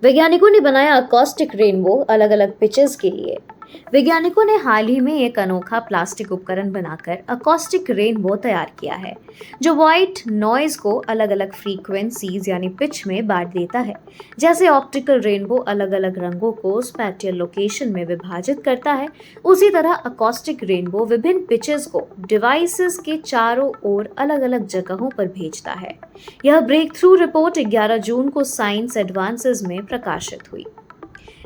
वैज्ञानिकों ने बनाया अकॉस्टिक रेनबो अलग अलग पिचेस के लिए। वैज्ञानिकों ने हाल ही में एक अनोखा प्लास्टिक उपकरण बनाकर अकॉस्टिक रेनबो तैयार किया है, जो व्हाइट नॉइज को अलग अलग फ्रीक्वेंसीज यानी पिच में बांट देता है। जैसे ऑप्टिकल रेनबो अलग अलग रंगों को स्पैटियल लोकेशन में विभाजित करता है, उसी तरह अकॉस्टिक रेनबो विभिन्न पिचेस को डिवाइसेस के चारों ओर अलग अलग जगहों पर भेजता है। यह ब्रेक थ्रू रिपोर्ट 11 जून को साइंस एडवांसेस में प्रकाशित हुई।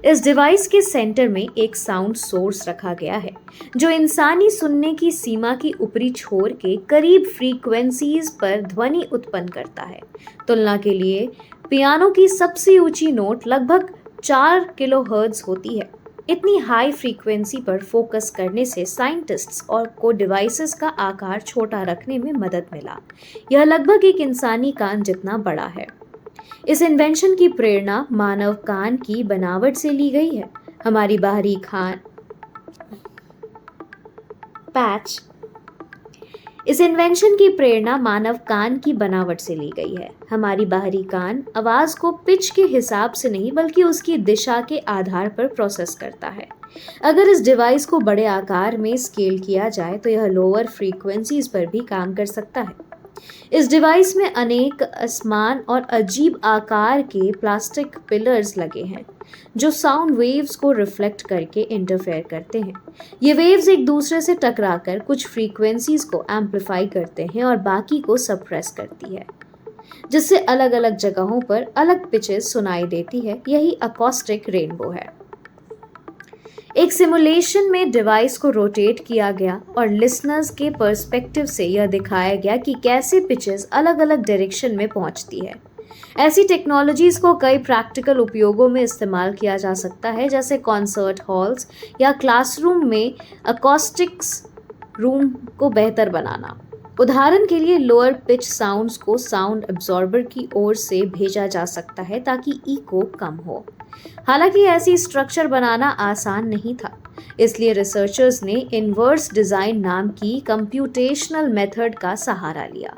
इस डिवाइस के सेंटर में एक साउंड सोर्स रखा गया है, जो इंसानी सुनने की सीमा की ऊपरी छोर के करीब फ्रीक्वेंसीज पर ध्वनि उत्पन्न करता है। तुलना के लिए, पियानो की सबसे ऊंची नोट लगभग 4 किलोहर्ट्ज होती है। इतनी हाई फ्रीक्वेंसी पर फोकस करने से साइंटिस्ट्स और को डिवाइसेस का आकार छोटा रखने में मदद मिला। यह लगभग एक इंसानी कान जितना बड़ा है। इस इन्वेंशन की प्रेरणा मानव कान की बनावट से ली गई है। हमारी बाहरी खान पैच इस इन्वेंशन की प्रेरणा मानव कान की बनावट से ली गई है। हमारी बाहरी कान आवाज को पिच के हिसाब से नहीं बल्कि उसकी दिशा के आधार पर प्रोसेस करता है। अगर इस डिवाइस को बड़े आकार में स्केल किया जाए तो यह लोअर फ्रीक्वेंसीज पर भी काम कर सकता है। इस डिवाइस में अनेक असमान और अजीब आकार के प्लास्टिक पिलर्स लगे हैं, जो साउंड वेव्स को रिफ्लेक्ट करके इंटरफेयर करते हैं। ये वेव्स एक दूसरे से टकराकर कुछ फ्रीक्वेंसीज को एम्पलीफाई करते हैं और बाकी को सप्रेस करती है, जिससे अलग अलग जगहों पर अलग पिचेस सुनाई देती है। यही अकॉस्टिक रेनबो है। एक सिमुलेशन में डिवाइस को रोटेट किया गया और लिसनर्स के पर्सपेक्टिव से यह दिखाया गया कि कैसे पिचेस अलग अलग डायरेक्शन में पहुंचती है। ऐसी टेक्नोलॉजीज को कई प्रैक्टिकल उपयोगों में इस्तेमाल किया जा सकता है, जैसे कॉन्सर्ट हॉल्स या क्लासरूम में अकॉस्टिक्स रूम को बेहतर बनाना। उदाहरण के लिए लोअर पिच साउंड्स को साउंड एब्जॉर्बर की ओर से भेजा जा सकता है ताकि इको कम हो। हालांकि ऐसी स्ट्रक्चर बनाना आसान नहीं था, इसलिए रिसर्चर्स ने इन्वर्स डिजाइन नाम की कंप्यूटेशनल मेथड का सहारा लिया।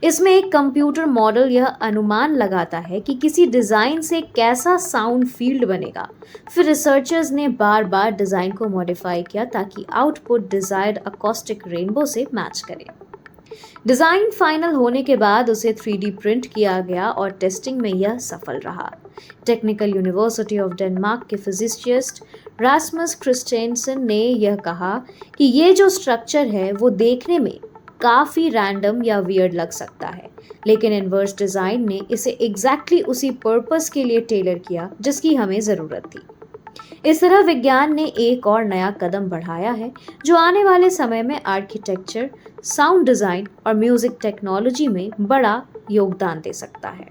इसमें एक कंप्यूटर मॉडल यह अनुमान लगाता है कि किसी डिजाइन से कैसा साउंड फील्ड बनेगा। फिर रिसर्चर्स ने बार बार डिजाइन को मॉडिफाई किया ताकि आउटपुट डिजायर्ड अकॉस्टिक रेनबो से मैच करे। डिजाइन फाइनल होने के बाद उसे 3D प्रिंट किया गया और टेस्टिंग में यह सफल रहा। टेक्निकल यूनिवर्सिटी ऑफ डेनमार्क के फिजिसिस्ट रास्मस क्रिस्टेनसन ने यह कहा कि ये जो स्ट्रक्चर है वो देखने में काफ़ी रैंडम या वियर्ड लग सकता है, लेकिन इन्वर्स डिज़ाइन ने इसे एग्जैक्टली उसी पर्पस के लिए टेलर किया जिसकी हमें ज़रूरत थी। इस तरह विज्ञान ने एक और नया कदम बढ़ाया है, जो आने वाले समय में आर्किटेक्चर, साउंड डिज़ाइन और म्यूज़िक टेक्नोलॉजी में बड़ा योगदान दे सकता है।